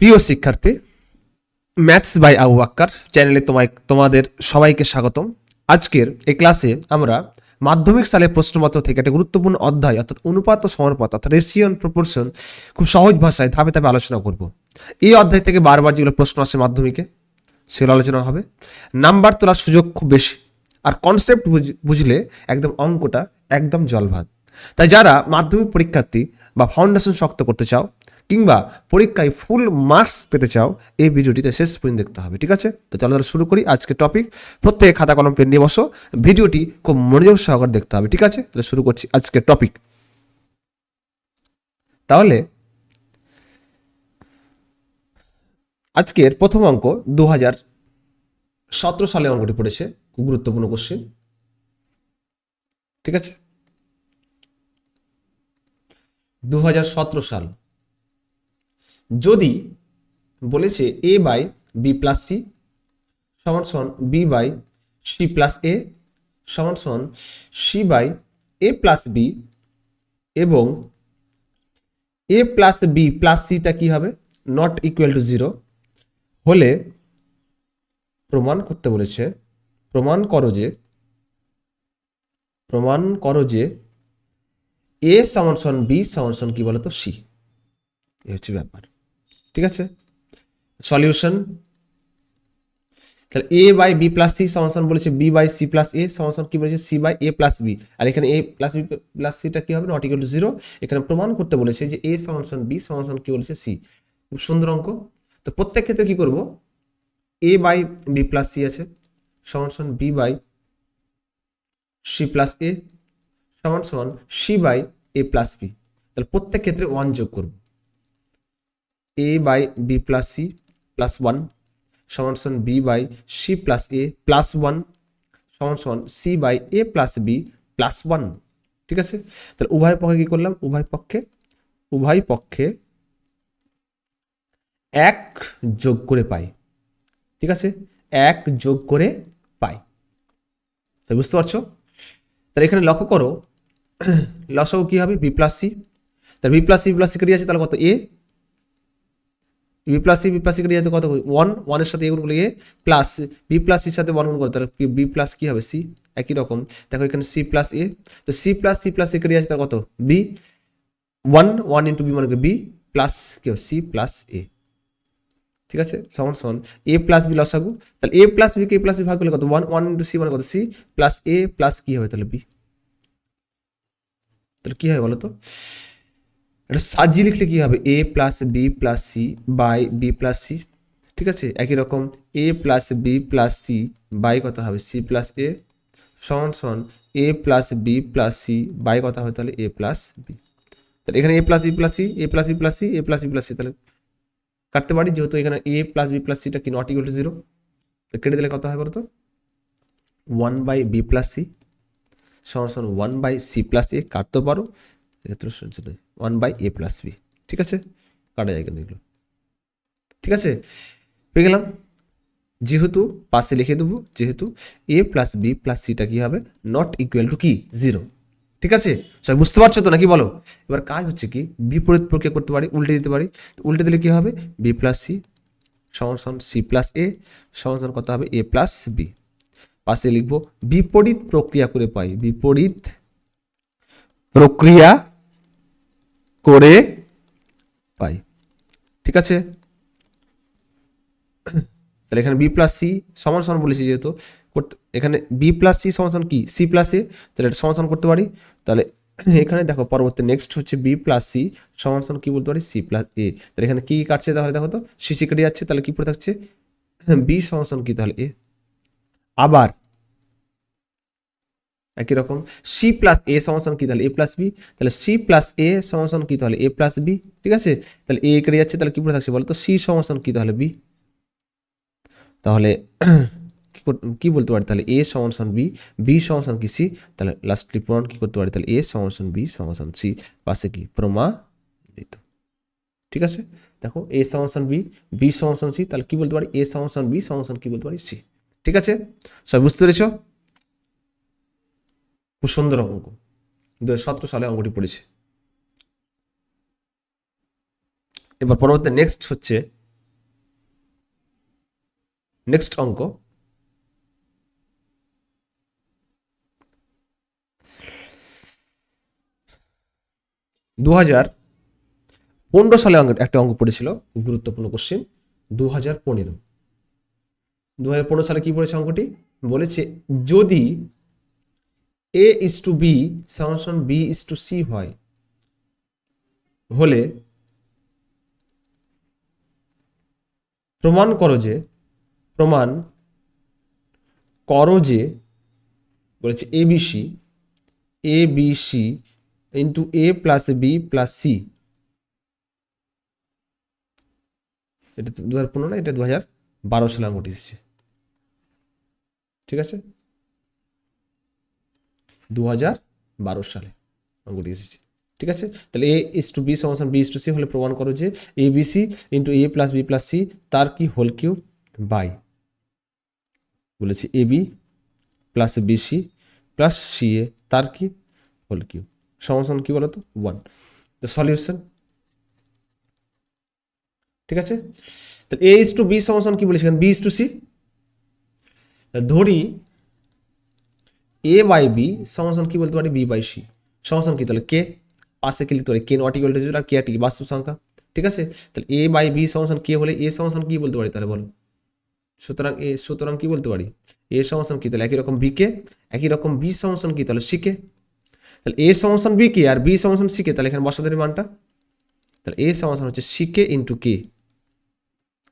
প্রিয় শিক্ষার্থী, maths by Abu Bakkar চ্যানেলে তোমাদের সবাইকে স্বাগতম। আজকের এই ক্লাসে আমরা মাধ্যমিক সালের প্রশ্নপত্র থেকে একটা গুরুত্বপূর্ণ অধ্যায় অর্থাৎ অনুপাত ও সমানুপাত অর্থাৎ রেশিও এন্ড প্রপোর্শন খুব সহজ ভাষায় ধাপে ধাপে আলোচনা করব। এই অধ্যায় থেকে বারবার যেগুলো প্রশ্ন আসে মাধ্যমিকে সেগুলো আলোচনা হবে। নাম্বার তোলার সুযোগ খুব বেশি, আর কনসেপ্ট বুঝলে একদম অঙ্কটা একদম জলভাত। তাই যারা মাধ্যমিক পরীক্ষার্থী বা ফাউন্ডেশন শক্ত করতে চাও কিংবা পরীক্ষায় ফুল মার্কস পেতে চাও, এই ভিডিওটিতে শেষ পর্যন্ত দেখতে হবে। ঠিক আছে, তো চলো শুরু করি আজকে টপিক। প্রত্যেকে খাতা কলম পেন নিয়ে বসো, ভিডিওটি খুব মনোযোগ সহকারে দেখতে হবে। ঠিক আছে, তাহলে শুরু করছি আজকের টপিক। তাহলে আজকের প্রথম অঙ্ক 2017 সালে অঙ্কটি পড়েছে, খুব গুরুত্বপূর্ণ কোশ্চেন। ঠিক আছে, 2017 সাল। যদি বলেছে A by B plus C সমান সমান B by C plus A সমান সমান C by A plus B, এবং এ প্লাস বি প্লাস সিটা কি হবে, নট ইকুয়াল টু 0 হলে প্রমাণ করতে বলেছে, প্রমাণ করো যে এ সমান সমান বি সমান সমান কি বলতো সি। এই হচ্ছে ব্যাপার। ঠিক আছে, সলিউশন। তাহলে A by B plus C সমান বলেছে B by C plus A সমান কি বলেছে C by A plus B, আর এখানে এ প্লাস বি প্লাস সিটা কি হবে, নট ইকুয়াল টু 0। এখানে প্রমাণ করতে বলেছে যে এ সমান বি সমান কি বলেছে সি। খুব সুন্দর অঙ্ক। তো প্রত্যেক ক্ষেত্রে কি করব, A by B plus C আছে সমান B by C plus A সমান C by A plus B. তাহলে প্রত্যেক ক্ষেত্রে 1 যোগ করব, A by B plus C plus 1 সমান B by C plus A plus 1 সমান C by A plus B plus 1। ঠিক আছে, তাহলে উভয় পক্ষে কি করলাম, উভয় পক্ষে 1 যোগ করে পাই। ঠিক আছে, 1 যোগ করে পাই। তাই বুঝতে পারছো? তাহলে এখানে লক্ষ্য করো, লসাগু কি হবে, বি প্লাস সি। তাহলে বি প্লাস সি কেটে যাচ্ছে, তাহলে কত এ, বি প্লাস সি কেটে যাচ্ছে কত 1, 1 এর সাথে এ গুণ করলে এ প্লাস বি প্লাস সির সাথে 1 গুণ করে, তাহলে বি প্লাস কি হবে সি। একই রকম দেখো এখানে সি প্লাস এ, তো সি প্লাস এ কেটে যাচ্ছে, তাহলে কত বি, 1 ইন্টু বি মানে বি প্লাস কি হবে সি প্লাস এ। ঠিক আছে, সমান এ প্লাস বি লসাগু। তাহলে A plus B K A plus B ভাগ করলে কত 1 ইন্টু সি মানে কত সি প্লাস এ প্লাস কি হবে তাহলে বি। তাহলে কি হয় বলো তো, এটা সাজিয়ে লিখলে কি হবে, A plus B plus C by B plus C. ঠিক আছে, একই রকম A plus B plus C by কত হবে সি প্লাস এ সমান A plus B plus C by কত হবে তাহলে এ প্লাস বি। তাহলে এখানে A plus B plus C, A plus B plus C, A plus B plus C, তাহলে কাটতে পারি, যেহেতু এখানে এ প্লাস বি প্লাস সিটা কি নট ইকুয়াল টু 0, কেটে দিলে কত হয় বলতো 1 বাই বি প্লাস সি সমান 1 বাই সি প্লাস এ, কাটতে পারো, 1 বাই এ প্লাস বি। ঠিক আছে, কাটা যায় কিন্তু এগুলো। ঠিক আছে, পেয়ে গেলাম। যেহেতু পাশে লিখে দেবো, যেহেতু এ প্লাস বি প্লাস সিটা কি হবে, নট ইকুয়াল টু কি 0। ঠিক আছে, সবাই বুঝতে পারছো তো নাকি বলো? এবার কাজ হচ্ছে কি, বিপরীত প্রক্রিয়া করতে পারি, উল্টে দিতে পারি। উল্টে দিলে কি হবে, বি প্লাস সি সমান সি প্লাস এ সমান কত হবে এ প্লাস বি। পাশে লিখবো বিপরীত প্রক্রিয়া করে পাই, বিপরীত প্রক্রিয়া করে পাই। ঠিক আছে, তাহলে এখানে বি প্লাস সি সমান বলেছি, যেহেতু এখানে বি প্লাস সি সমান কি সি প্লাস এ, তাহলে এটা সমান করতে পারি। তাহলে এখানে দেখো পরবর্তী নেক্সট হচ্ছে বি প্লাস সি সমান কি বলতে পারি সি প্লাস এ। তাহলে এখানে কি কাটছে, তাহলে দেখো তো সি কেটে যাচ্ছে, তাহলে কি পড়ে থাকছে বি সমান কি তাহলে এ। আবার একই রকম সি প্লাস এ সমান কি তাহলে এ প্লাস বি, তাহলে সি প্লাস এ সমান কি তাহলে এ প্লাস বি। ঠিক আছে, তাহলে এ কেটে যাচ্ছে, তাহলে কি পড়ে থাকছে বলতো সি সমান কি তাহলে বি। তাহলে কি বলতে পারি, তাহলে এ সমান বি, বি সমান কি সি, তাহলে লাস্টলি প্রমাণ কি করতে পারি, তাহলে এ সমান বি সমান সি, পাশে কি প্রমাণিত। ঠিক আছে, দেখো এ সমান বি, বি সমান সি, তাহলে কি বলতে পারি এ সমান বি সমান কি বলতে পারি সি। ঠিক আছে, সবাই বুঝতে পেরেছ? খুব সুন্দর অঙ্ক, 2017 সালে অঙ্কটি পড়েছে। এবার পরবর্তী নেক্সট হচ্ছে নেক্সট অঙ্ক, দু 2015 সালে একটা অঙ্ক পড়েছিল, খুব গুরুত্বপূর্ণ কোশ্চেন। 2015 সালে কি পড়েছে অঙ্কটি? বলেছে যদি এ ইস টু বি সমান বি ইস টু সি হয়, হলে প্রমাণ করো যে বলেছে A B C into A plus B plus C, এটা 2015 না, এটা 2012 সালে অঙ্কটি এসেছে। ঠিক আছে, 2012 সালে অঙ্কটি এসেছে। ঠিক আছে, তাহলে এ ইস টু বি সমান বি ইস টু সি হলে প্রমাণ করো যে A B C into A plus B plus C তার কি হোল কিউব বাই, বলেছে A B plus B C plus C A তার কি হোল কিউব সমান কি বলতো 1। The solution. ঠিক আছে, তাহলে এ ইস টু বি সমান কি বলেছি এখানে বি ইস টু সি, ধরি এ বাই বি সমান কি বলতে পারি বি বাই সি সমান কি, তাহলে কে পাশে কি লিখতে পারি কে নট ইকুয়াল টু 0 আর কে কি বাস্তব সংখ্যা। ঠিক আছে, তাহলে এ বাই বি সমান কে হলে এ সমান কি বলতে পারি তাহলে বলো, সুতরাং কি বলতে পারি এ সমান কি, তাহলে একই রকম বি কে, একই রকম বি সমান কি তাহলে সি কে, তাহলে এ সমান বি কে আর বি সমান সি কে, তাহলে এখানে বসাতে মানটা, তাহলে এ সমান হচ্ছে সি কে ইন্টু কে।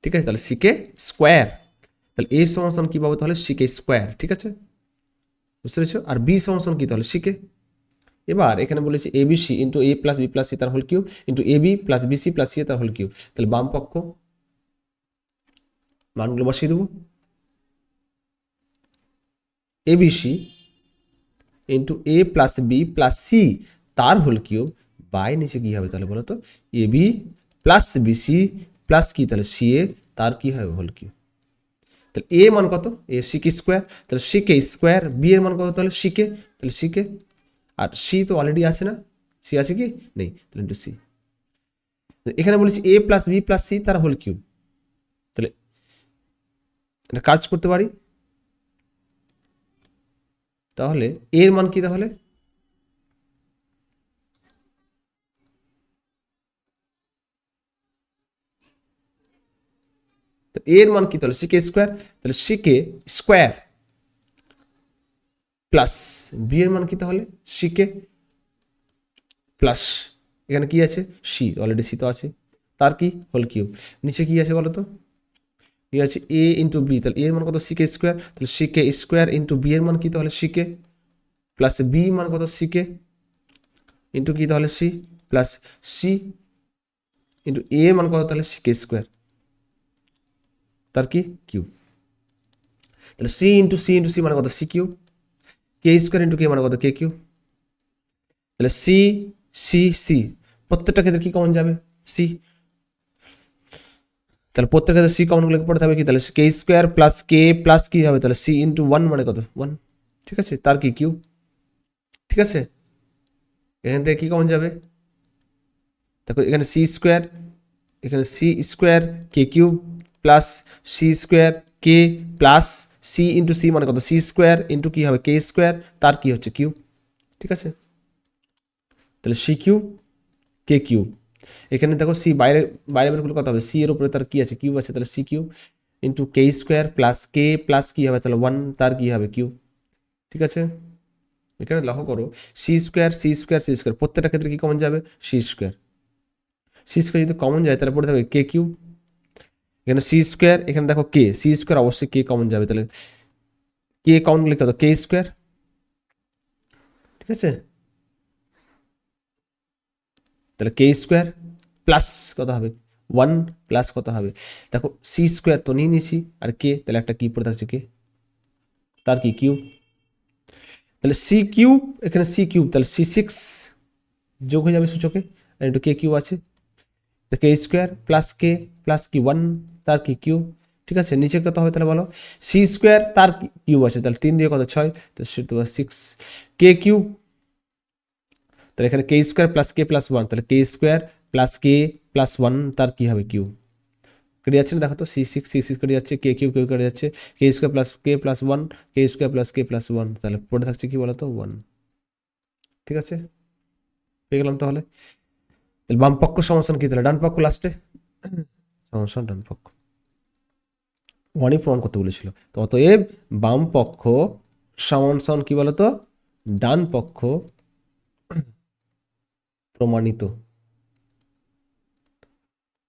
ঠিক আছে, তাহলে সি কে স্কোয়ার, তাহলে এ সমান কি পাবো তাহলে সি কে স্কোয়ার। ঠিক আছে, বুঝতে পেরেছো, আর বি সমান কি তাহলে সি কে। এবার এখানে বলেছে A B C into A plus B plus C তার whole cube into A B plus B C plus C তার হোল কিউব, তাহলে বাম পক্ষ মানগুলো বসিয়ে দেবো, A B C into A plus B plus C তার হোল কিউব বাই নিচে কি হবে তাহলে বলো তো A B plus B C plus কি তাহলে সি এ তার কি হবে হোল কিউব। তাহলে এ মান কত, এ সি কে স্কোয়ার, তাহলে সি কে স্কোয়ার, বি এর মান কত তাহলে সি কে, তাহলে সি কে, আর সি তো অলরেডি আছে না, সি আছে কি নেই, তাহলে ইন্টু সি। এখানে বলেছি A plus B plus C তার হোল কিউব, তাহলে এটা কাজ করতে পারি, তাহলে এর মান কি তাহলে এর মান কি তাহলে সিকে স্কোয়ার, তাহলে সিকে স্কোয়ার প্লাস বি এর মান কি তাহলে সিকে প্লাস এখানে কি আছে সি, অলরেডি সি তো আছে, তার কি হোল কিউব, নিচে কি আছে বলো তো কি আছে এ ইন্টু বি, তাহলে এর মান কত সিকে স্কোয়ার, তাহলে সিকে স্কোয়ার ইন্টু বি এর মান কি তাহলে সিকে প্লাস বি মান কত সিকে ইন্টু কি তাহলে সি প্লাস সি ইন্টু এ মান কত তাহলে সিকে স্কোয়ার তার কি কিউব, তাহলে সি ইন্টু সি মানে কত সি কিউব, কে স্কোয়ার ইন্টু কে মানে কত কে কিউব, তাহলে সি সি সি প্রত্যেকটা ক্ষেত্রে কি কমন যাবে সি, তাহলে প্রত্যেক ক্ষেত্রে সি কমন গুলো পড়তে হবে কি তাহলে কে স্কোয়ার প্লাস কি হবে তাহলে সি ইন্টু 1 মানে কত 1। ঠিক আছে, তার কি কিউব। ঠিক আছে, এখান থেকে কি কমন যাবে দেখো এখানে সি স্কোয়ার, এখানে C square K cube plus C square k plus C into C মানে কত সি স্কোয়ার ইন্টু কি হবে কে স্কোয়ার তার কি হচ্ছে কিউব। ঠিক আছে, তাহলে সি কিউব কে কিউব, এখানে দেখো সি বাইরে বাইরে বেরগুলো কত হবে সি এর উপরে তার কি আছে কিউব আছে, তাহলে C cube into k square plus কি হবে তাহলে 1 তার কি হবে কিউব। ঠিক আছে, এখানে লক্ষ্য করো সি স্কোয়ার প্রত্যেকটা ক্ষেত্রে কি কমন যাবে সি স্কোয়ার যদি কমন যায় তাহলে পড়ে থাকবে কে কিউব, এখানে সি স্কোয়ার এখানে দেখো কে সি স্কোয়ার অবশ্যই কে কমন যাবে, তাহলে কে কমন গেলে কত কে স্কোয়ার। ঠিক আছে, তাহলে কে স্কোয়ার প্লাস কত হবে 1 প্লাস কত হবে দেখো সি স্কোয়ার তো নিয়ে নিয়েছি আর কে, তাহলে একটা কি পড়ে থাকছে কে তার কি কিউব, তাহলে সি কিউব এখানে সি কিউব তাহলে সি 6 যোগ হয়ে যাবে সূচকে আর একটু কে কিউব আছে, কে স্কোয়ার প্লাস কি 1 তার কি কিউব। ঠিক আছে, নিচে কত হবে তাহলে বলো সি স্কোয়ার তার কিউব আছে, তাহলে 3 দিয়ে কত 6, তো সেটা 6 কে কিউব, তাহলে এখানে কে স্কোয়ার প্লাস কে প্লাস 1 তাহলে কে স্কোয়ার প্লাস কে প্লাস 1 তার কি হবে কিউব। কেটে যাচ্ছে না দেখো তো, C6 কেটে যাচ্ছে, Q কেটে যাচ্ছে, K² + K+1 K² + K+1, তাহলে পড়ে থাকছে কি বলতো 1। ঠিক আছে, পেয়ে গেলাম তাহলে। বাম পক্ষ সমাধান কি তাহলে, ডান পক্ষ লাস্টে সমাধান ডান পক্ষ, 1ই প্রমাণ করতে বলেছিল। তো অতএব বাম পক্ষ সমান কি বলতো, ডান পক্ষ প্রমাণিত।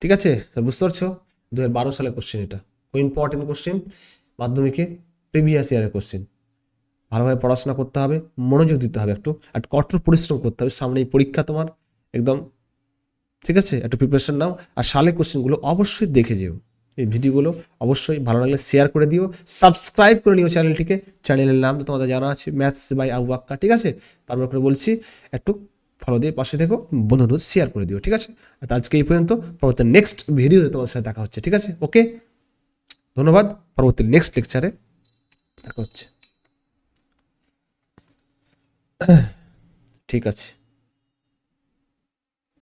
ঠিক আছে, বুঝতে পারছো? 2012 সালের কোশ্চেন এটা, খুব ইম্পর্টেন্ট কোশ্চেন, মাধ্যমিকে প্রিভিয়াস ইয়ারের কোশ্চেন। ভালোভাবে পড়াশোনা করতে হবে, মনোযোগ দিতে হবে একটু, আর কঠোর পরিশ্রম করতে হবে, সামনে এই পরীক্ষা তোমার একদম। ঠিক আছে, একটু প্রিপারেশন নাও, আর সালের কোশ্চেনগুলো অবশ্যই দেখে যেও। এই ভিডিওগুলো অবশ্যই ভালো লাগলে শেয়ার করে দিও, সাবস্ক্রাইব করে নিও চ্যানেলটিকে। চ্যানেলের নাম তো তোমাদের জানা আছে, ম্যাথস বাই আবু বাক্কা। ঠিক আছে, বারবার করে বলছি, একটু ফলো দিয়ে পাশে থেকো, বন্ধুদের শেয়ার করে দিও। ঠিক আছে, আর আজকে এই পর্যন্ত, পরবর্তী নেক্সট ভিডিওতে তোমাদের সাথে দেখা হচ্ছে। ঠিক আছে, ওকে, ধন্যবাদ। পরবর্তী নেক্সট লেকচারে দেখা হচ্ছে। ঠিক আছে।